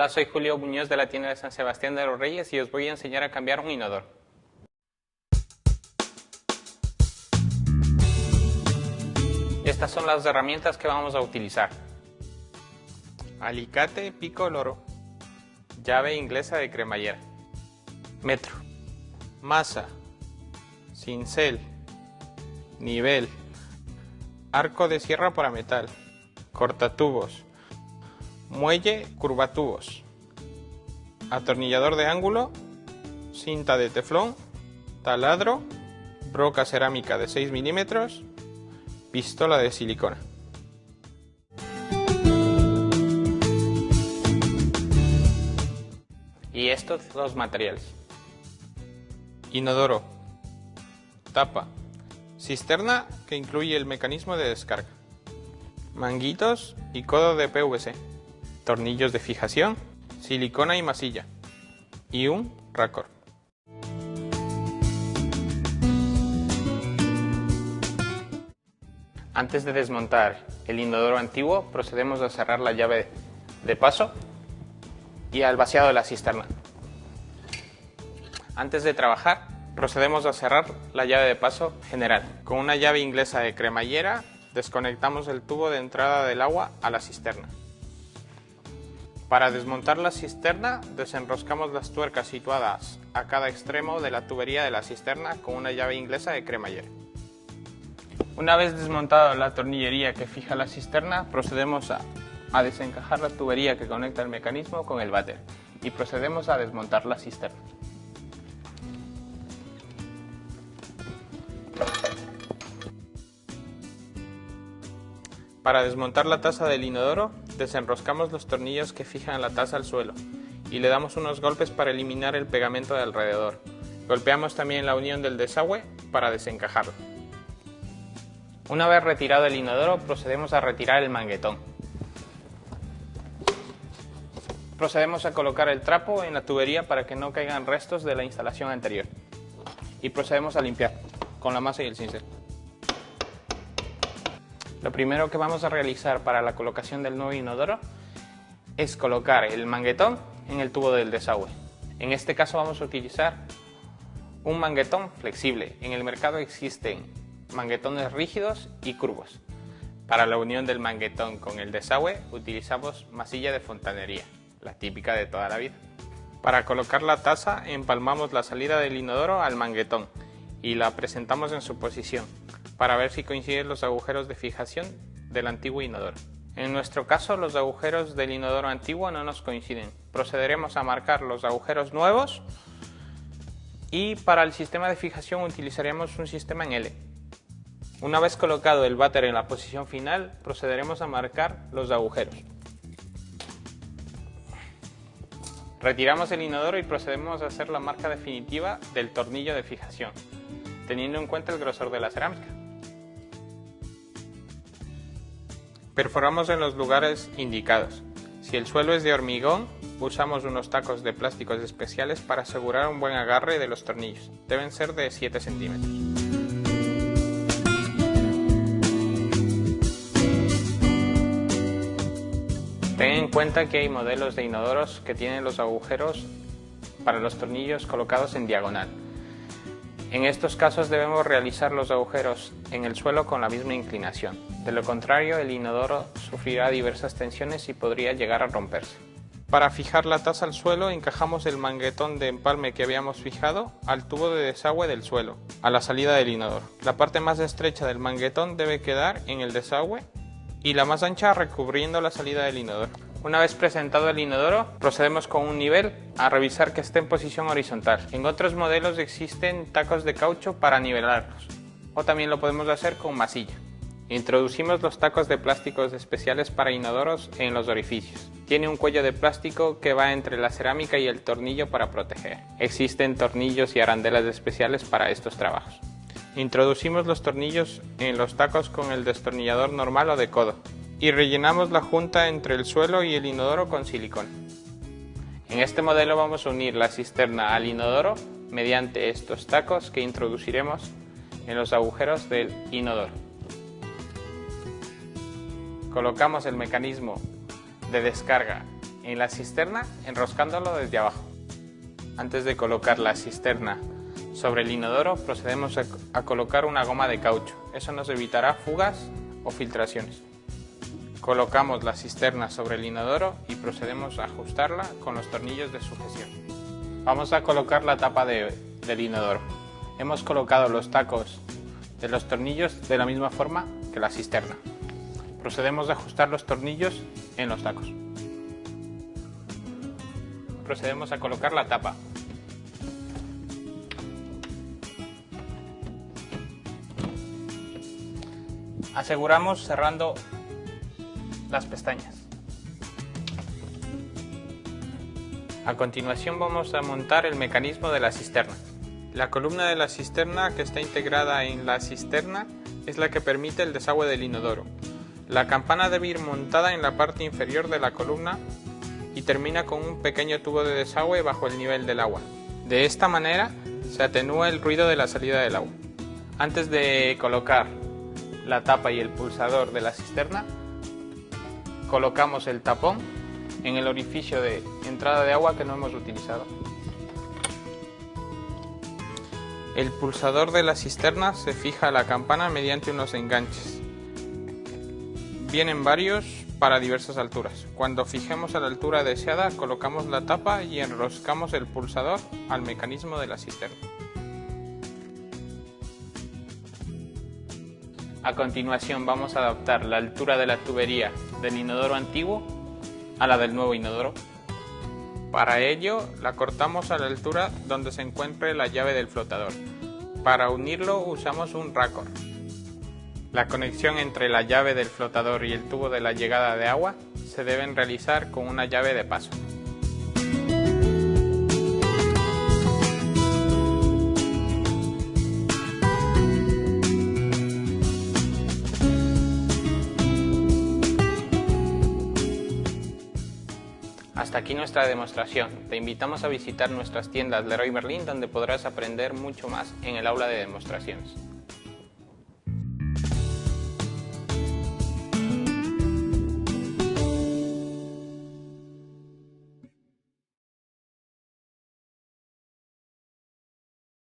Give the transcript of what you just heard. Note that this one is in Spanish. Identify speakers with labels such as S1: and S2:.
S1: Hola, soy Julio Muñoz de la tienda de San Sebastián de los Reyes y os voy a enseñar a cambiar un inodoro. Estas son las herramientas que vamos a utilizar. Alicate, pico, loro. Llave inglesa de cremallera. Metro. Masa. Cincel. Nivel. Arco de sierra para metal. Cortatubos. Muelle curvatubos, atornillador de ángulo, cinta de teflón, taladro, broca cerámica de 6 milímetros, pistola de silicona. Y estos los materiales: inodoro, tapa, cisterna que incluye el mecanismo de descarga, manguitos y codo de PVC, tornillos de fijación, silicona y masilla, y un raccord. Antes de desmontar el inodoro antiguo, procedemos a cerrar la llave de paso y al vaciado de la cisterna. Antes de trabajar, procedemos a cerrar la llave de paso general. Con una llave inglesa de cremallera, desconectamos el tubo de entrada del agua a la cisterna. Para desmontar la cisterna, desenroscamos las tuercas situadas a cada extremo de la tubería de la cisterna con una llave inglesa de cremallera. Una vez desmontada la tornillería que fija la cisterna, procedemos a desencajar la tubería que conecta el mecanismo con el váter y procedemos a desmontar la cisterna. Para desmontar la taza del inodoro, desenroscamos los tornillos que fijan la taza al suelo y le damos unos golpes para eliminar el pegamento de alrededor. Golpeamos también la unión del desagüe para desencajarlo. Una vez retirado el inodoro, procedemos a retirar el manguetón. Procedemos a colocar el trapo en la tubería para que no caigan restos de la instalación anterior. Y procedemos a limpiar con la masa y el cincel. Lo primero que vamos a realizar para la colocación del nuevo inodoro es colocar el manguetón en el tubo del desagüe. En este caso vamos a utilizar un manguetón flexible. En el mercado existen manguetones rígidos y curvos. Para la unión del manguetón con el desagüe utilizamos masilla de fontanería, la típica de toda la vida. Para colocar la taza empalmamos la salida del inodoro al manguetón y la presentamos en su posición, para ver si coinciden los agujeros de fijación del antiguo inodoro. En nuestro caso, los agujeros del inodoro antiguo no nos coinciden. Procederemos a marcar los agujeros nuevos y para el sistema de fijación utilizaremos un sistema en L. Una vez colocado el váter en la posición final, procederemos a marcar los agujeros. Retiramos el inodoro y procedemos a hacer la marca definitiva del tornillo de fijación, teniendo en cuenta el grosor de la cerámica. Perforamos en los lugares indicados. Si el suelo es de hormigón, usamos unos tacos de plásticos especiales para asegurar un buen agarre de los tornillos. Deben ser de 7 centímetros. Ten en cuenta que hay modelos de inodoros que tienen los agujeros para los tornillos colocados en diagonal. En estos casos debemos realizar los agujeros en el suelo con la misma inclinación. De lo contrario, el inodoro sufrirá diversas tensiones y podría llegar a romperse. Para fijar la taza al suelo, encajamos el manguetón de empalme que habíamos fijado al tubo de desagüe del suelo, a la salida del inodoro. La parte más estrecha del manguetón debe quedar en el desagüe y la más ancha recubriendo la salida del inodoro. Una vez presentado el inodoro, procedemos con un nivel a revisar que esté en posición horizontal. En otros modelos existen tacos de caucho para nivelarlos, o también lo podemos hacer con masilla. Introducimos los tacos de plásticos especiales para inodoros en los orificios. Tiene un cuello de plástico que va entre la cerámica y el tornillo para proteger. Existen tornillos y arandelas especiales para estos trabajos. Introducimos los tornillos en los tacos con el destornillador normal o de codo y rellenamos la junta entre el suelo y el inodoro con silicona. En este modelo vamos a unir la cisterna al inodoro mediante estos tacos que introduciremos en los agujeros del inodoro. Colocamos el mecanismo de descarga en la cisterna enroscándolo desde abajo. Antes de colocar la cisterna sobre el inodoro, procedemos a colocar una goma de caucho. Eso nos evitará fugas o filtraciones. Colocamos la cisterna sobre el inodoro y procedemos a ajustarla con los tornillos de sujeción. Vamos a colocar la tapa del inodoro. Hemos colocado los tacos de los tornillos de la misma forma que la cisterna. Procedemos a ajustar los tornillos en los tacos. Procedemos a colocar la tapa. Aseguramos cerrando las pestañas. A continuación vamos a montar el mecanismo de la cisterna. La columna de la cisterna que está integrada en la cisterna es la que permite el desagüe del inodoro. La campana debe ir montada en la parte inferior de la columna y termina con un pequeño tubo de desagüe bajo el nivel del agua. De esta manera se atenúa el ruido de la salida del agua. Antes de colocar la tapa y el pulsador de la cisterna, colocamos el tapón en el orificio de entrada de agua que no hemos utilizado. El pulsador de la cisterna se fija a la campana mediante unos enganches. Vienen varios para diversas alturas. Cuando fijemos a la altura deseada, colocamos la tapa y enroscamos el pulsador al mecanismo de la cisterna. A continuación vamos a adaptar la altura de la tubería del inodoro antiguo a la del nuevo inodoro. Para ello la cortamos a la altura donde se encuentre la llave del flotador. Para unirlo usamos un raccord. La conexión entre la llave del flotador y el tubo de la llegada de agua se deben realizar con una llave de paso. Hasta aquí nuestra demostración. Te invitamos a visitar nuestras tiendas Leroy Merlin, donde podrás aprender mucho más en el aula de demostraciones.